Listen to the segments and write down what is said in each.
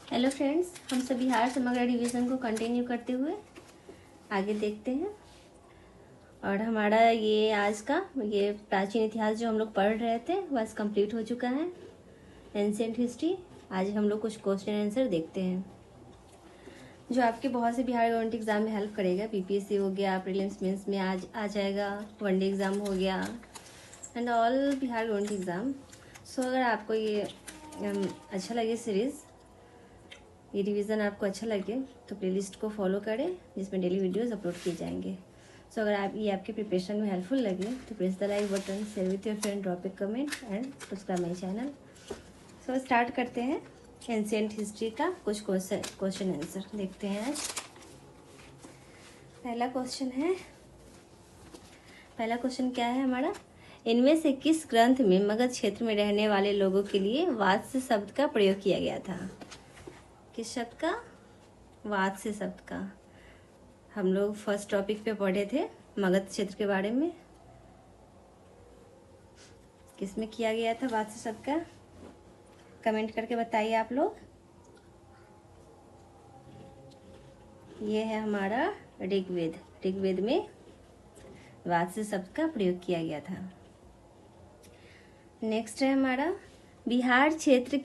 Hello friends, हम सब बिहार समग्र डिवीज़न को कंटिन्यू करते हुए आगे देखते हैं। और हमारा ये आज का ये प्राचीन इतिहास जो हम लोग पढ़ रहे थे बस कंप्लीट हो चुका है। Ancient history. आज हम लोग कुछ क्वेश्चन आंसर देखते हैं जो आपके बहुत से बिहार गवर्नमेंट एग्जाम में हेल्प करेगा। बीपीएससी हो गया, प्रीलिम्स मेंस में आज आ जाएगा, वनडे एग्ज़ाम हो गया and all Bihar government exam. So अगर आपको ये अच्छा लगे सीरीज़, ये रिवीजन आपको अच्छा लगे तो प्लेलिस्ट को फॉलो करें जिसमें डेली वीडियोस अपलोड किए जाएंगे। सो अगर आप ये आपके प्रिपरेशन में हेल्पफुल लगे तो press the like button, share with your friend, drop A comment and subscribe my channel. So start करते हैं एंशिएंट हिस्ट्री का कुछ क्वेश्चन आंसर देखते हैं आज। पहला क्वेश्चन क्या है हमारा? इनमें से किस ग्रंथ में मगध क्षेत्र में रहने वाले लोगों के लिए वात्स्य शब्द का प्रयोग किया गया था? किस शब्द का? वात्स्य शब्द का। हम लोग फर्स्ट टॉपिक पे पढ़े थे मगध क्षेत्र के बारे में। किसमें किया गया था वात्स्य शब्द का? कमेंट करके बताइए आप लोग। ये है हमारा ऋग्वेद। ऋग्वेद में वात्स्य शब्द का प्रयोग किया गया था। नेक्स्ट है हमारा बिहार क्षेत्र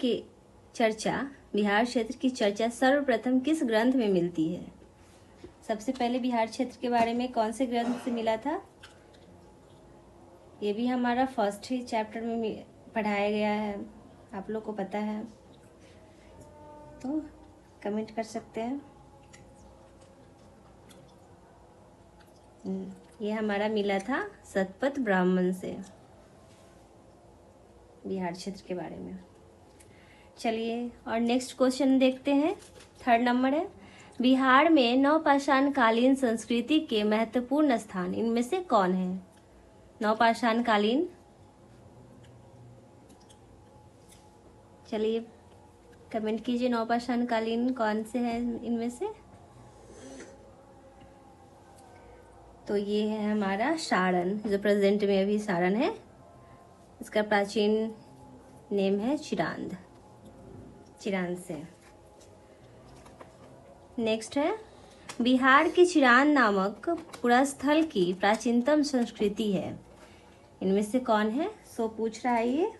की चर्चा सर्वप्रथम किस ग्रंथ में मिलती है? सबसे पहले बिहार क्षेत्र के बारे में कौन से ग्रंथ से मिला था? ये भी हमारा फर्स्ट ही चैप्टर में पढ़ाया गया है, आप लोग को पता है तो कमेंट कर सकते हैं। ये हमारा मिला था शतपथ ब्राह्मण से, बिहार क्षेत्र के बारे में। चलिए और नेक्स्ट क्वेश्चन देखते हैं। थर्ड नंबर है, बिहार में नवपाषाण कालीन संस्कृति के महत्वपूर्ण स्थान इनमें से कौन है? नवपाषाण कालीन, चलिए कमेंट कीजिए नवपाषाण कालीन कौन से हैं इनमें से। तो ये है हमारा सारण, जो प्रेजेंट में अभी सारण है। इसका प्राचीन नेम है चिरांद से। नेक्स्ट है, बिहार की चिरांद नामक पुरास्थल की प्राचीनतम संस्कृति है इनमें से कौन है? सो पूछ रहा है ये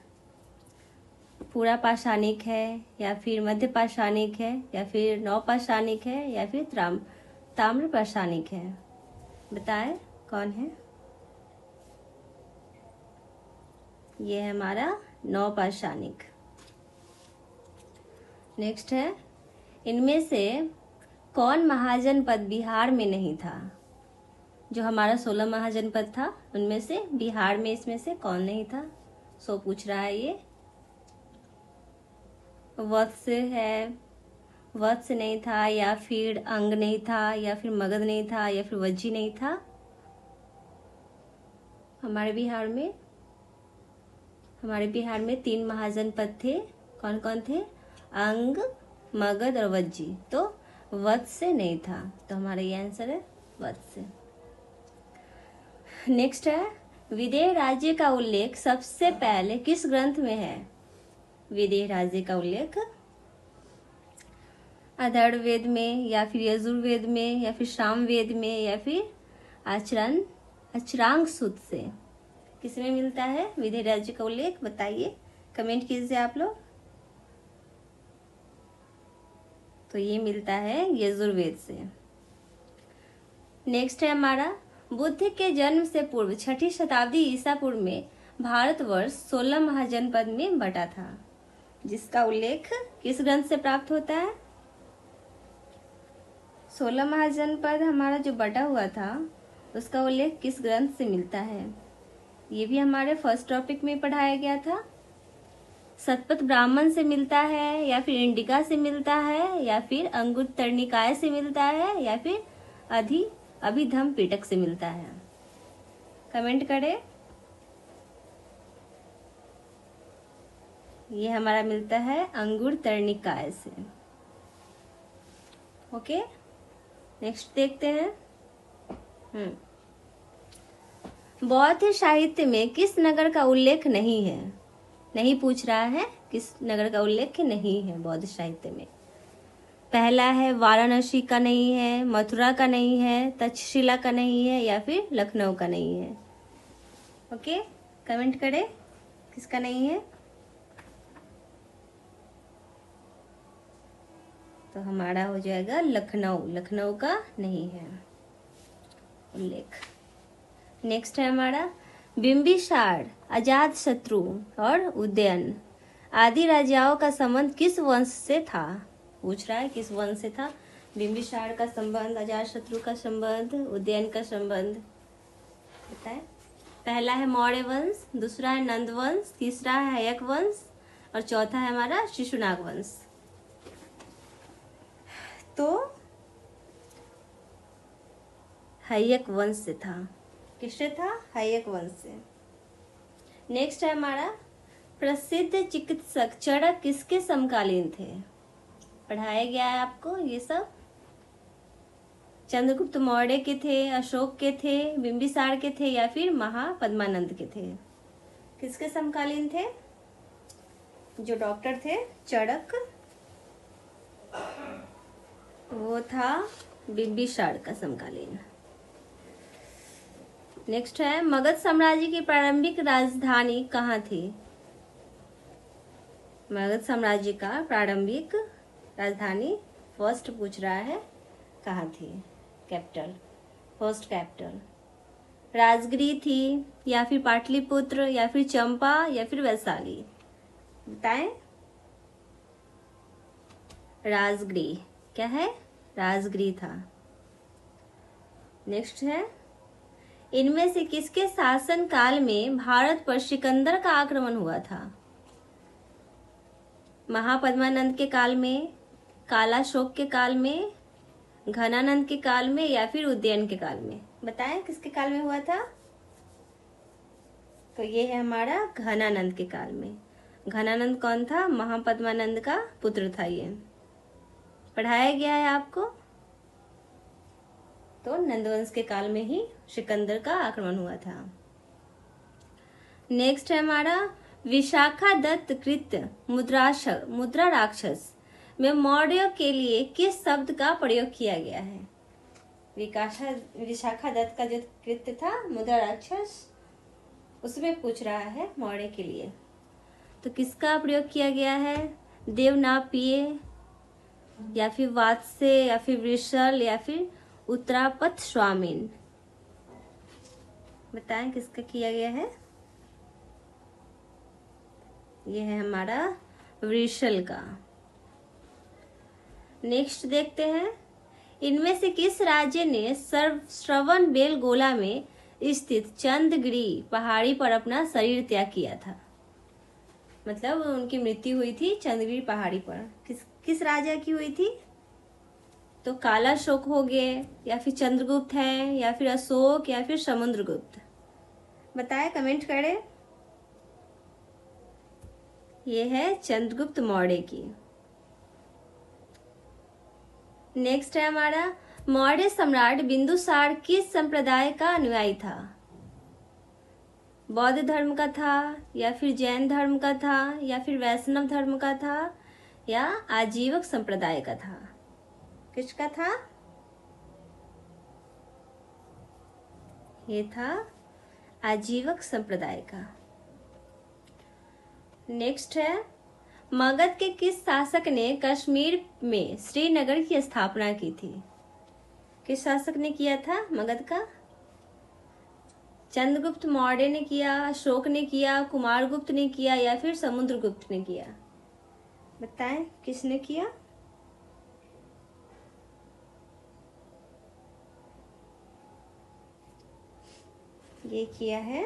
पूरा पाषाणिक है या फिर मध्य पाषाणिक है या फिर नवपाषाणिक है या फिर ताम्र पाषाणिक है? बताएं कौन है? ये है हमारा नवपाषाणिक। नेक्स्ट है, इनमें से कौन महाजनपद बिहार में नहीं था? जो हमारा 16 महाजनपद था उनमें से बिहार में इसमें से कौन नहीं था? सो पूछ रहा है ये। वत्स नहीं था या फिर अंग नहीं था या फिर मगध नहीं था या फिर वज्जी नहीं था? हमारे बिहार में 3 महाजनपद थे। कौन कौन थे? अंग, मगध और वज्जी। तो वत्स नहीं था, तो हमारा ये आंसर है वत्स। नेक्स्ट है, विदेह राज्य का उल्लेख सबसे पहले किस ग्रंथ में है? विदेह राज्य का उल्लेख अथर्ववेद में या फिर यजुर्वेद में या फिर सामवेद में या फिर अचरांग सूत्र से किसमें मिलता है विदेह राज्य का उल्लेख? बताइए, कमेंट कीजिए आप लोग। तो ये मिलता है यजुर्वेद से। नेक्स्ट है हमारा, बुद्ध के जन्म से पूर्व 6ठी शताब्दी ईसा पूर्व में भारतवर्ष 16 महाजनपद में बटा था, जिसका उल्लेख किस ग्रंथ से प्राप्त होता है? 16 महाजनपद हमारा जो बटा हुआ था उसका उल्लेख किस ग्रंथ से मिलता है? ये भी हमारे फर्स्ट टॉपिक में पढ़ाया गया था। शतपथ ब्राह्मण से मिलता है या फिर इंडिका से मिलता है या फिर अंगुत्तर निकाय से मिलता है या फिर अभिधम पिटक से मिलता है? कमेंट करें। ये हमारा मिलता है अंगुत्तर निकाय से। ओके, नेक्स्ट देखते हैं। बौद्ध साहित्य में किस नगर का उल्लेख नहीं है? नहीं पूछ रहा है, किस नगर का उल्लेख नहीं है बौद्ध साहित्य में? पहला है वाराणसी का नहीं है, मथुरा का नहीं है, तक्षशिला का नहीं है, या फिर लखनऊ का नहीं है। ओके, कमेंट करें किसका नहीं है। तो हमारा हो जाएगा लखनऊ, लखनऊ का नहीं है उल्लेख। नेक्स्ट है हमारा बिंबिसार, अजात शत्रु और उदयन आदि राजाओं का संबंध किस वंश से था। पूछ रहा है किस वंश से था। बिंबिसार का संबंध, अजात शत्रु का संबंध, उदयन का संबंध बताए। पहला है मौर्य वंश, दूसरा है नंद वंश, तीसरा है हयक वंश और चौथा है हमारा शिशुनाग वंश। तो हयक वंश से था। किससे था? हयक वंश से। नेक्स्ट है हमारा प्रसिद्ध चिकित्सक चरक किसके समकालीन थे। पढ़ाया गया है आपको ये सब। चंद्रगुप्त मौर्य के थे, अशोक के थे, बिंबिसार के थे या फिर महापद्मानंद के थे। किसके समकालीन थे? जो डॉक्टर थे चरक, वो था बिंबिसार का समकालीन। नेक्स्ट है मगध साम्राज्य की प्रारंभिक राजधानी कहाँ थी। मगध साम्राज्य का प्रारंभिक राजधानी फर्स्ट पूछ रहा है कहाँ थी। कैपिटल, फर्स्ट कैपिटल राजगिरी थी या फिर पाटलिपुत्र या फिर चंपा या फिर वैशाली। बताएं। राजगिरी क्या है? राजगिरी था। नेक्स्ट है इनमें से किसके शासन काल में भारत पर सिकंदर का आक्रमण हुआ था। महापद्मानंद के काल में, कालाशोक के काल में, घनानंद के काल में या फिर उदयन के काल में। बताएं किसके काल में हुआ था। तो ये है हमारा घनानंद के काल में। घनानंद कौन था? महापद्मानंद का पुत्र था। ये पढ़ाया गया है आपको। तो नंदवंश के काल में ही सिकंदर का आक्रमण हुआ था। नेक्स्ट है हमारा विशाखादत्त कृत मुद्रा राक्षस में मौर्य के लिए किस शब्द का प्रयोग किया गया है। विशाखादत्त का जो कृत्य था मुद्रा राक्षस, उसमें पूछ रहा है मौर्य के लिए। तो किसका प्रयोग किया गया है? देवनापिय या फिर वात्स्य या फिर वृषल या फिर उत्तरापथ स्वामीन। बताएं किसका किया गया है। यह है हमारा वृषल का। नेक्स्ट देखते हैं इनमें से किस राज्य ने श्रवण बेलगोला में स्थित चंद्रगिरी पहाड़ी पर अपना शरीर त्याग किया था। मतलब उनकी मृत्यु हुई थी चंद्रगिरी पहाड़ी पर। किस राजा की हुई थी? तो कालाशोक हो गए या फिर चंद्रगुप्त है या फिर अशोक या फिर समुद्रगुप्त। बताएं, कमेंट करें। ये है चंद्रगुप्त मौर्य की। नेक्स्ट है हमारा मौर्य सम्राट बिंदुसार किस संप्रदाय का अनुयायी था। बौद्ध धर्म का था या फिर जैन धर्म का था या फिर वैष्णव धर्म का था या आजीवक संप्रदाय का था। किसका था? ये था आजीवक संप्रदाय का। नेक्स्ट है मगध के किस शासक ने कश्मीर में श्रीनगर की स्थापना की थी। किस शासक ने किया था मगध का? चंद्रगुप्त मौर्य ने किया, अशोक ने किया, कुमारगुप्त ने किया या फिर समुद्रगुप्त ने किया। बताएं किसने किया। ये किया है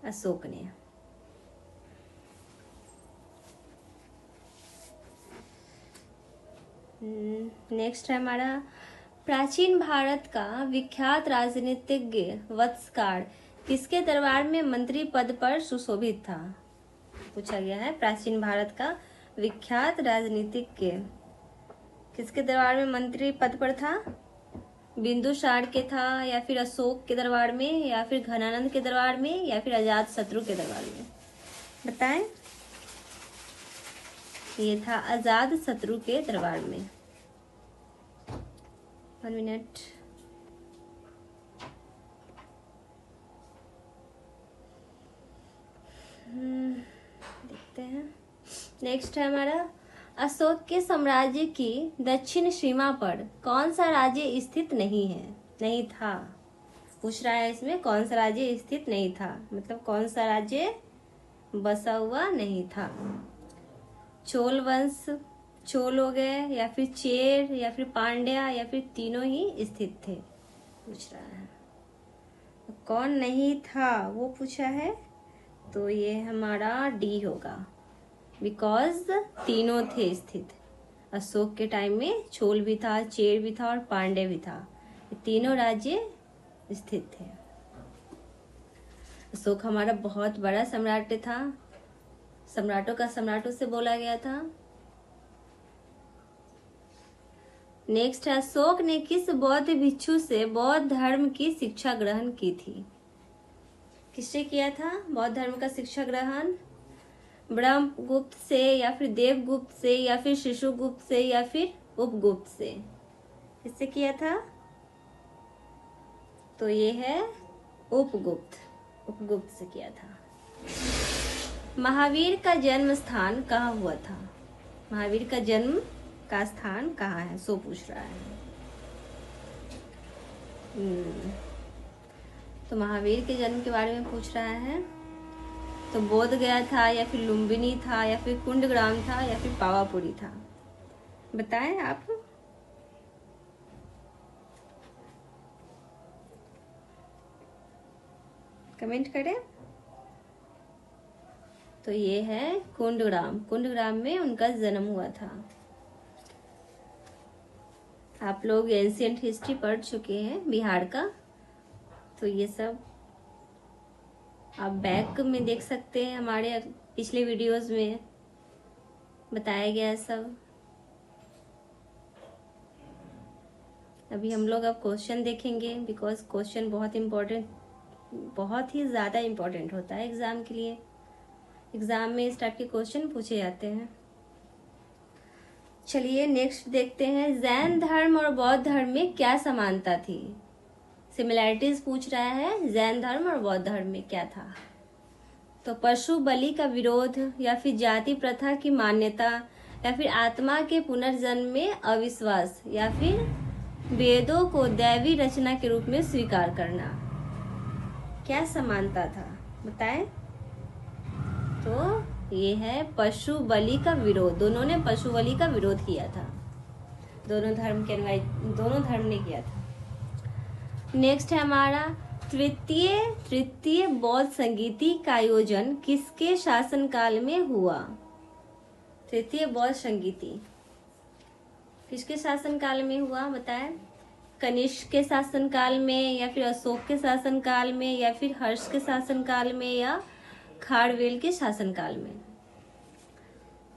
अशोक ने। नेक्स्ट है हमारा प्राचीन भारत का विख्यात राजनीतिज्ञ वत्सकार किसके दरबार में मंत्री पद पर सुशोभित था। पूछा गया है प्राचीन भारत का विख्यात राजनीतिज्ञ किसके दरबार में मंत्री पद पर था। बिंदुसार के था या फिर अशोक के दरबार में या फिर घनानंद के दरबार में या फिर अजात शत्रु के दरबार में। बताएं। ये था अजाद शत्रु के दरबार में। 1 मिनट। देखते हैं। नेक्स्ट है हमारा, अशोक के साम्राज्य की दक्षिण सीमा पर कौन सा राज्य स्थित नहीं था। पूछ रहा है इसमें कौन सा राज्य स्थित नहीं था, मतलब कौन सा राज्य बसा हुआ नहीं था। चोल वंश, चोल हो गए, या फिर चेर, या फिर पांड्या, या फिर तीनों ही स्थित थे, पूछ रहा है। कौन नहीं था वो पूछा है, तो ये हमारा डी होगा, बिकॉज तीनों थे स्थित। अशोक के टाइम में चोल भी था, चेर भी था और पांड्य भी था, ये तीनों राज्य स्थित थे। अशोक हमारा बहुत बड़ा सम्राट था, सम्राटों का सम्राट उसे बोला गया था। नेक्स्ट है, अशोक ने किस बौद्ध भिक्षु से बौद्ध धर्म की शिक्षा ग्रहण की थी। किससे किया था बौद्ध धर्म का शिक्षा ग्रहण? ब्रह्मगुप्त से, या फिर देवगुप्त से, या फिर शिशुगुप्त से, या फिर उपगुप्त से। किससे किया था? तो ये है उपगुप्त से किया था। महावीर का जन्म स्थान कहाँ हुआ था? महावीर का जन्म का स्थान कहाँ है, सो पूछ रहा है। तो महावीर के जन्म के बारे में पूछ रहा है, तो बोध गया था, या फिर लुम्बिनी था, या फिर कुंडग्राम था, या फिर पावापुरी था। बताएं आप। कमेंट करें। तो ये है कुंडग्राम में उनका जन्म हुआ था। आप लोग एंशिएंट हिस्ट्री पढ़ चुके हैं बिहार का, तो ये सब आप बैक में देख सकते हैं, हमारे पिछले वीडियोस में बताया गया है सब। अभी हम लोग अब क्वेश्चन देखेंगे, बिकॉज क्वेश्चन बहुत ही ज़्यादा इम्पोर्टेंट होता है एग्ज़ाम के लिए। एग्ज़ाम में इस टाइप के क्वेश्चन पूछे जाते हैं। चलिए नेक्स्ट देखते हैं, जैन धर्म और बौद्ध धर्म में क्या समानता थी? सिमिलैरिटीज पूछ रहा है, जैन धर्म और बौद्ध धर्म में क्या था? तो पशु बलि का विरोध, या फिर जाति प्रथा की मान्यता, या फिर आत्मा के पुनर्जन्म में अविश्वास, या फिर वेदों को दैवी रचना के रूप में स्वीकार करना। क्या समानता था बताएं? तो ये है पशु बलि का विरोध। दोनों ने पशु बलि का विरोध किया था, दोनों धर्म ने किया था। नेक्स्ट है हमारा, तृतीय बौद्ध संगीति का आयोजन किसके शासनकाल में हुआ? तृतीय बौद्ध संगीति किसके शासनकाल में हुआ बताएं? कनिष्क के शासनकाल में, या फिर अशोक के शासनकाल में, या फिर हर्ष के शासनकाल में, या खारवेल के शासनकाल में?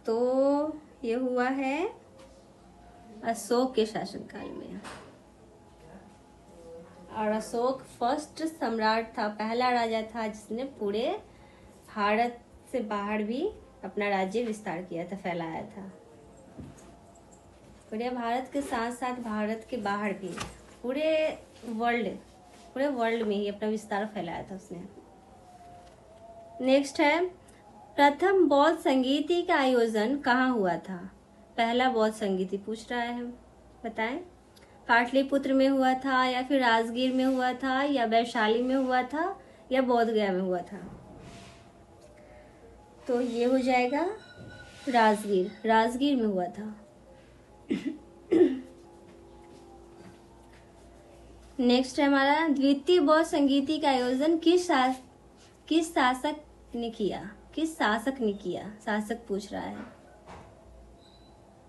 तो ये हुआ है अशोक के शासनकाल में। और अशोक फर्स्ट सम्राट था, पहला राजा था जिसने पूरे भारत से बाहर भी अपना राज्य विस्तार किया था, फैलाया था। पूरे भारत के साथ साथ भारत के बाहर भी पूरे वर्ल्ड में ही अपना विस्तार फैलाया था उसने। नेक्स्ट है, प्रथम बौद्ध संगीति का आयोजन कहाँ हुआ था? पहला बौद्ध संगीति पूछ रहा है, बताएं। पाटलिपुत्र में हुआ था, या फिर राजगीर में हुआ था, या वैशाली में हुआ था, या बोध गया में हुआ था? तो ये हो जाएगा राजगीर में हुआ था। नेक्स्ट है हमारा, द्वितीय बौद्ध संगीति का आयोजन किस शासक ने किया? शासक पूछ रहा है।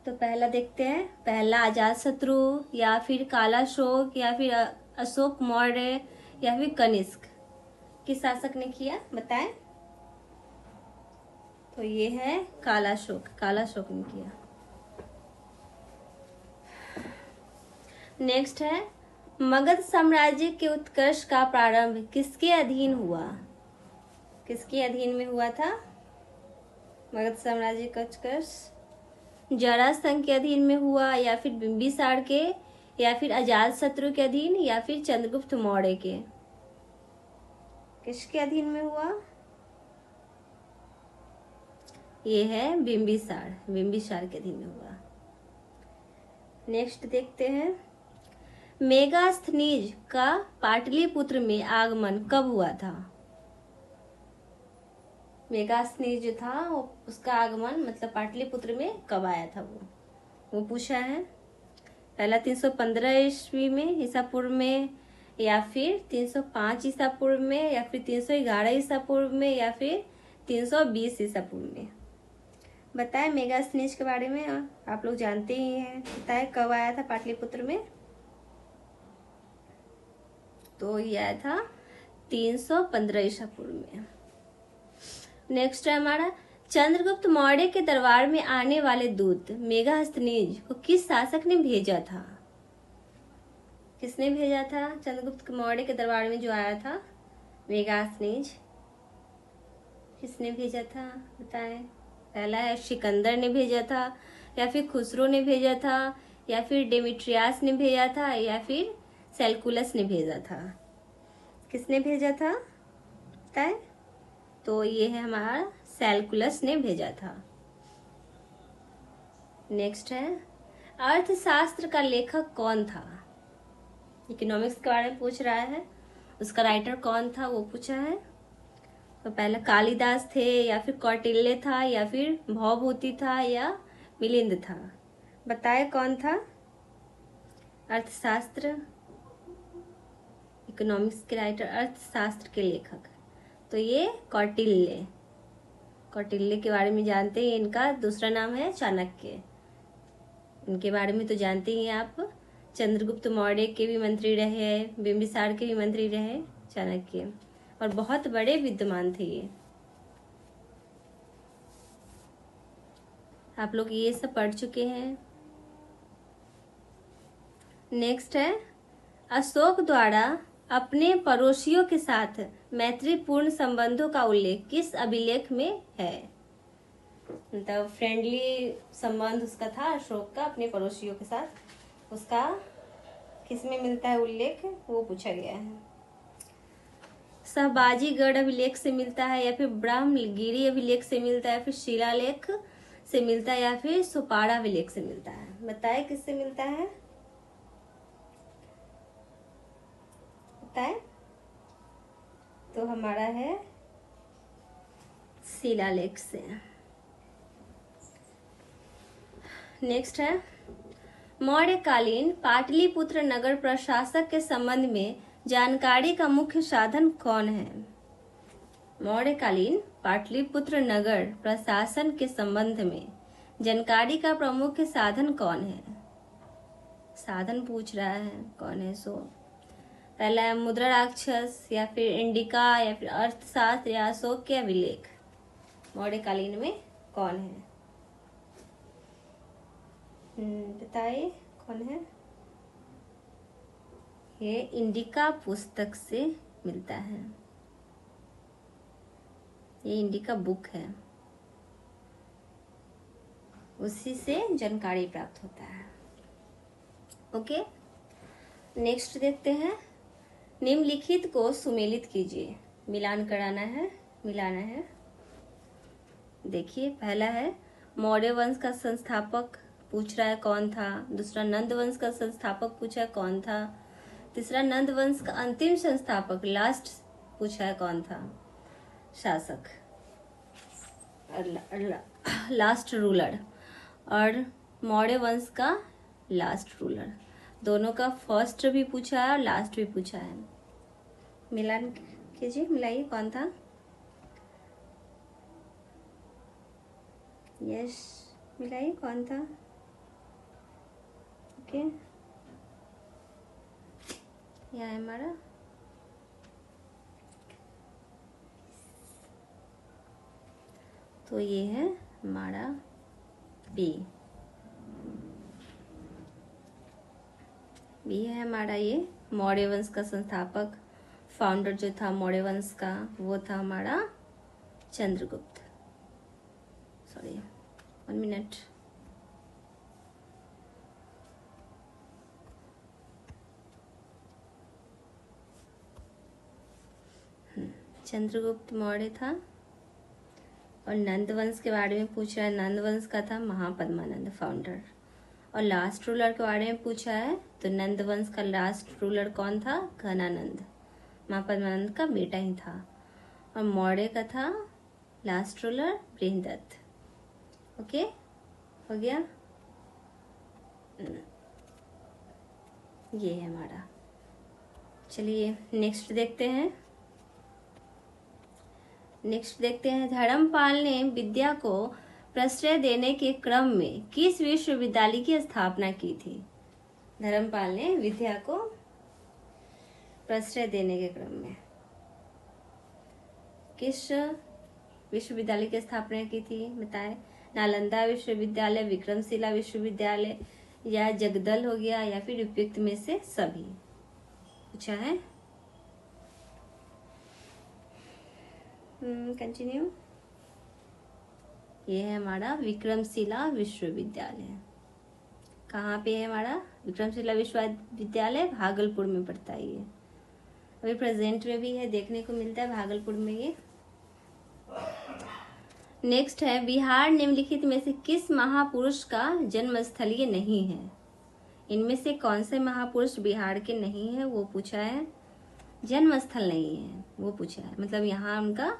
तो पहला देखते हैं, पहला अजातशत्रु, या फिर कालाशोक, या फिर अशोक मौर्य, या फिर कनिष्क। किस शासक ने किया बताएं? तो ये है कालाशोक ने किया। नेक्स्ट है, मगध साम्राज्य के उत्कर्ष का प्रारंभ किसके अधीन हुआ? किसके अधीन में हुआ था मगध साम्राज्य का उत्कर्ष? जरासंध के अधीन में हुआ, या फिर बिंबिसार के, या फिर अजातशत्रु के अधीन, या फिर चंद्रगुप्त मौर्य के? किसके अधीन में हुआ? ये है बिंबिसार, बिंबिसार के अधीन में हुआ। नेक्स्ट देखते हैं, मेगास्थनीज का पाटलिपुत्र में आगमन कब हुआ था? मेगास्थनीज जो था उसका आगमन मतलब पाटलिपुत्र में कब आया था वो पूछा है। पहला 315 ईस्वी में ईसा पूर्व में, या फिर 305 ईसा पूर्व में, या फिर 311 ईसा पूर्व में, या फिर 320 ईसा पूर्व में? बताएं मेगास्थनीज के बारे में, आप लोग जानते ही हैं। बताएं कब आया था पाटलिपुत्र में? तो ये आया था 315 ईसा पूर्व में। नेक्स्ट है हमारा, चंद्रगुप्त मौर्य के दरबार में आने वाले दूत मेगास्थनीज को किस शासक ने भेजा था? किसने भेजा था चंद्रगुप्त मौर्य के दरबार में जो आया था मेगास्थनीज? किसने भेजा था बताएं? पहला है सिकंदर ने भेजा था, या फिर खुसरो ने भेजा था, या फिर डेमिट्रियास ने भेजा था, या फिर सेल्कुलस ने भेजा था? किसने भेजा था बताएं? तो ये है हमारा सेल्कुलस ने भेजा था। नेक्स्ट है, अर्थशास्त्र का लेखक कौन था? इकोनॉमिक्स के बारे में पूछ रहा है, उसका राइटर कौन था वो पूछा है। तो पहला कालिदास थे, या फिर कौटिल्य था, या फिर भवभूति था, या मिलिंद था? बताए कौन था अर्थशास्त्र इकोनॉमिक्स के राइटर, अर्थशास्त्र के लेखक? तो ये कौटिल्य, कौटिल्य के बारे में जानते हैं। इनका दूसरा नाम है चाणक्य। इनके बारे में तो जानते ही हैं आप। चंद्रगुप्त मौर्य के भी मंत्री रहे, बिंबिसार के भी मंत्री रहे चाणक्य, और बहुत बड़े विद्वान थे ये। आप लोग ये सब पढ़ चुके हैं। नेक्स्ट है, अशोक द्वारा अपने पड़ोसियों के साथ मैत्रीपूर्ण संबंधों का उल्लेख किस अभिलेख में है? मतलब फ्रेंडली संबंध उसका था अशोक का अपने पड़ोसियों के साथ, उसका किस में मिलता है उल्लेख वो पूछा गया है। सहबाजीगढ़ अभिलेख से मिलता है, या फिर ब्रह्मगिरी अभिलेख से मिलता है, या फिर शिलालेख से मिलता है, या फिर सुपाड़ा अभिलेख से मिलता है? बताए किससे मिलता है बताए? तो हमारा है शिलालेख से। नेक्स्ट है, मौर्यकालीन पाटलिपुत्र नगर प्रशासक के संबंध में जानकारी का मुख्य साधन कौन है? मौर्यकालीन पाटलिपुत्र नगर प्रशासन के संबंध में जानकारी का प्रमुख साधन कौन है? साधन पूछ रहा है कौन है। सो पहला है मुद्रा राक्षस, या फिर इंडिका, या फिर अर्थशास्त्र, या अशोक के अभिलेख? मौर्यकालीन में कौन है बताइए कौन है? ये इंडिका पुस्तक से मिलता है, ये इंडिका बुक है, उसी से जानकारी प्राप्त होता है। ओके, नेक्स्ट देखते हैं, निम्नलिखित को सुमेलित कीजिए। मिलान कराना है, मिलाना है। देखिए पहला है मौर्य वंश का संस्थापक पूछ रहा है कौन था। दूसरा नंद वंश का संस्थापक पूछा है कौन था। तीसरा नंद वंश का अंतिम संस्थापक लास्ट पूछा है कौन था शासक, लास्ट रूलर। और मौर्य वंश का लास्ट रूलर, दोनों का फर्स्ट भी पूछा है और लास्ट भी पूछा है। मिलान कीजिए, मिलाइए कौन था। यस, मिलाइए कौन था। ओके, यह है हमारा तो ये है हमारा बी है हमारा। ये मौर्य वंश का संस्थापक फाउंडर जो था मौर्य वंश का वो था हमारा चंद्रगुप्त। Sorry 1 minute. चंद्रगुप्त मौर्य था। और नंद वंश के बारे में पूछ रहा है, नंद वंश का था महापद्मानंद फाउंडर। और लास्ट रूलर के बारे में पूछा है, तो नंद वंश का लास्ट रूलर कौन था? घनानंद, महापद्मानंद का बेटा ही था। और मौर्य का था लास्ट रूलर बृहदत्त। ओके, हो गया। ये है हमारा। चलिए नेक्स्ट देखते हैं। धर्मपाल ने विद्या को प्रश्रय देने के क्रम में किस विश्वविद्यालय की स्थापना की थी? धर्मपाल ने विद्या को प्रश्रय देने के क्रम में किस विश्वविद्यालय की स्थापना की थी? बताएं। नालंदा विश्वविद्यालय, विक्रमशिला विश्वविद्यालय, या जगदल हो गया, या फिर उपयुक्त में से सभी पूछा है। कंटिन्यू। ये है हमारा विक्रमशिला विश्वविद्यालय। कहाँ पे है हमारा विक्रमशिला विश्वविद्यालय? भागलपुर में पड़ता है ये। अभी प्रेजेंट में भी है, देखने को मिलता है भागलपुर में ये। नेक्स्ट है, बिहार निम्नलिखित में से किस महापुरुष का जन्मस्थलीय नहीं है? इनमें से कौन से महापुरुष बिहार के नहीं है वो पूछा है। जन्मस्थल नहीं है वो पूछा है, मतलब यहाँ उनका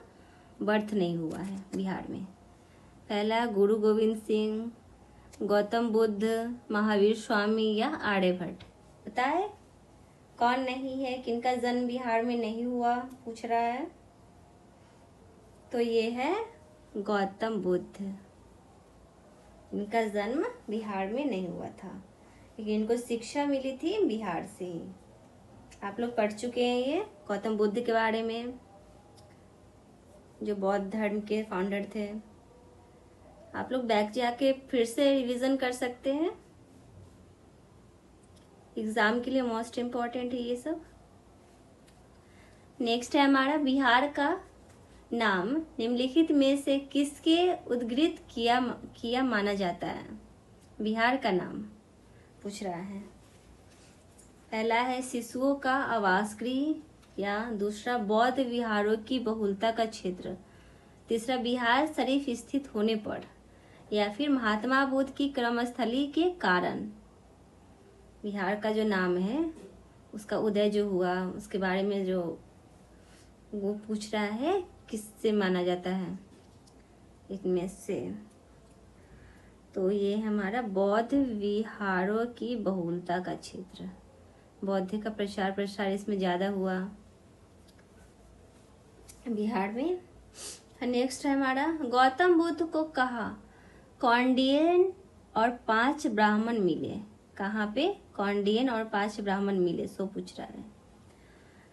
बर्थ नहीं हुआ है बिहार में। पहला गुरु गोविंद सिंह, गौतम बुद्ध, महावीर स्वामी या आर्यभट्ट। बताए कौन नहीं है, किनका जन्म बिहार में नहीं हुआ पूछ रहा है। तो ये है गौतम बुद्ध। इनका जन्म बिहार में नहीं हुआ था, लेकिन इनको शिक्षा मिली थी बिहार से ही। आप लोग पढ़ चुके हैं ये गौतम बुद्ध के बारे में, जो बौद्ध धर्म के फाउंडर थे। आप लोग बैक जाके फिर से रिवीजन कर सकते हैं, एग्जाम के लिए मोस्ट इम्पोर्टेंट है ये सब। नेक्स्ट है हमारा, बिहार का नाम निम्नलिखित में से किसके उद्गृत किया माना जाता है? बिहार का नाम पूछ रहा है। पहला है शिशुओं का आवास गृह, या दूसरा बौद्ध विहारों की बहुलता का क्षेत्र, तीसरा बिहार शरीफ स्थित होने पर, या फिर महात्मा बुद्ध की कर्मस्थली के कारण। बिहार का जो नाम है उसका उदय जो हुआ उसके बारे में जो वो पूछ रहा है, किससे माना जाता है इनमें से? तो ये हमारा बौद्ध विहारों की बहुलता का क्षेत्र। बौद्ध का प्रचार प्रसार इसमें ज्यादा हुआ बिहार में। नेक्स्ट है हमारा, गौतम बुद्ध को कहा कौंडिन्य और 5 ब्राह्मण मिले। कहाँ पे? कौंडिन्य और 5 ब्राह्मण मिले, सो पूछ रहा है।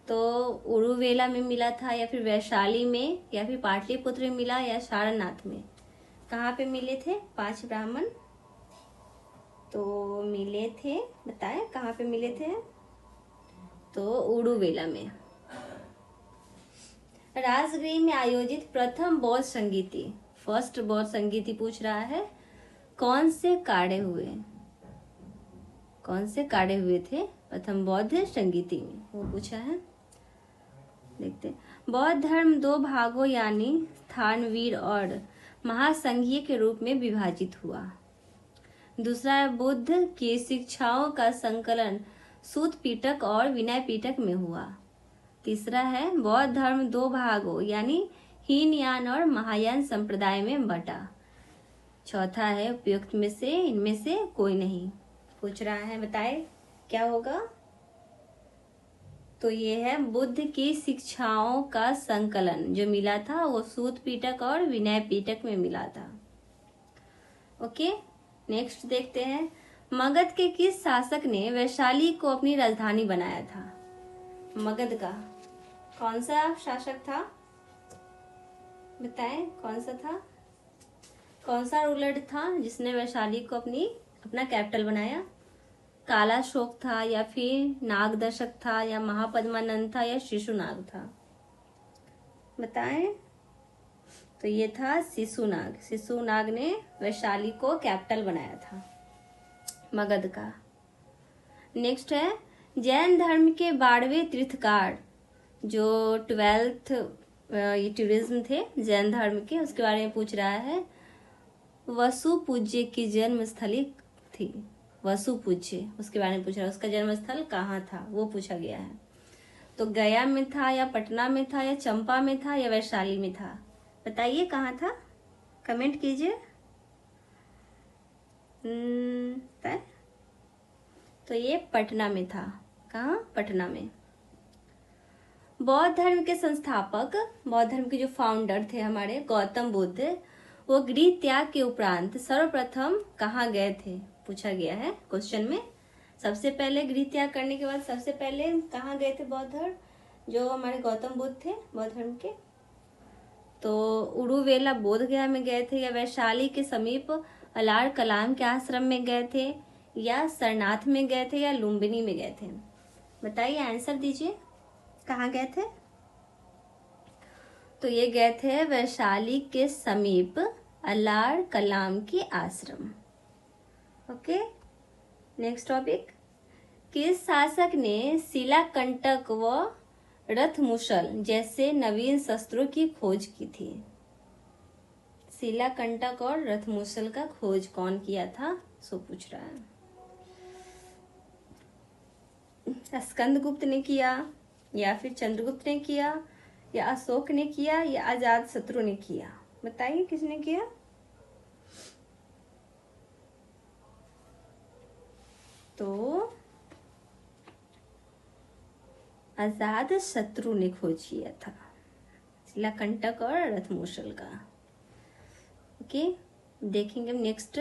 तो उरुवेला में मिला था, या फिर वैशाली में, या फिर पाटलिपुत्र में मिला, या सारनाथ में? कहाँ पे मिले थे 5 ब्राह्मण? तो मिले थे, बताएं कहाँ पे मिले थे? तो उरुवेला में। राजगृह में आयोजित प्रथम बौद्ध संगीति, फर्स्ट बौद्ध संगीति पूछ रहा है, कौन से कार्य हुए? कौन से कार्य हुए थे प्रथम बौद्ध संगीति में, वो पूछा है। देखते हैं। बौद्ध धर्म 2 भागों यानी स्थानवीर और महासंघीय के रूप में विभाजित हुआ। दूसरा है, बुद्ध की शिक्षाओं का संकलन सूत पीटक और विनय पीटक में हुआ। तीसरा है, बौद्ध धर्म 2 भागों यानी हीनयान और महायान संप्रदाय में बटा। चौथा है, उपयुक्त में से इनमें से कोई नहीं पूछ रहा है, बताए क्या होगा? तो ये है, बुद्ध की शिक्षाओं का संकलन जो मिला था वो सूत पीटक और विनय पीटक में मिला था। ओके, नेक्स्ट देखते हैं। मगध के किस शासक ने वैशाली को अपनी राजधानी बनाया था? मगध का कौन सा शासक था? बताएं कौन सा था? कौन सा रूलर था जिसने वैशाली को अपना कैपिटल बनाया? कालाशोक था, या फिर नागदशक था, या महापद्मानंद था, या शिशुनाग था? बताएं। तो ये था शिशुनाग। शिशुनाग ने वैशाली को कैपिटल बनाया था मगध का। नेक्स्ट है, जैन धर्म के 12वें तीर्थकार जो 12th ये टूरिज्म थे जैन धर्म के, उसके बारे में पूछ रहा है। वसु पूज्य की जन्म स्थली थी, वसु पूज्य उसके बारे में पूछ रहा है, उसका जन्म स्थल कहाँ था वो पूछा गया है। तो गया में था या पटना में था या चंपा में था या वैशाली में था, बताइए कहाँ था, कमेंट कीजिए। तय तो ये पटना में था। कहाँ? पटना में। बौद्ध धर्म के संस्थापक, बौद्ध धर्म के जो फाउंडर थे हमारे गौतम बुद्ध, वो गृह त्याग के उपरांत सर्वप्रथम कहाँ गए थे, पूछा गया है क्वेश्चन में। सबसे पहले गृह त्याग करने के बाद सबसे पहले कहाँ गए थे बौद्ध धर्म, जो हमारे गौतम बुद्ध थे बौद्ध धर्म के? तो उरुवेला बोध गया में गए थे, या वैशाली के समीप अलार कलाम के आश्रम में गए थे, या सरनाथ में गए थे, या लुम्बिनी में गए थे, बताइए आंसर दीजिए, कहाँ गए थे? तो ये गए थे वैशाली के समीप अलार कलाम के आश्रम। Okay, next topic. किस शासक ने शिलाकंटक व रथमुशल जैसे नवीन शस्त्रों की खोज की थी? शिलाकंटक और रथमुशल का खोज कौन किया था, सो पूछ रहा है। स्कंदगुप्त ने किया, या फिर चंद्रगुप्त ने किया, या अशोक ने किया, या अजात शत्रु ने किया, बताइए किसने किया? तो अजात शत्रु ने खोज किया था शिलाकंटक और रथमुशल का। ओके, देखेंगे नेक्स्ट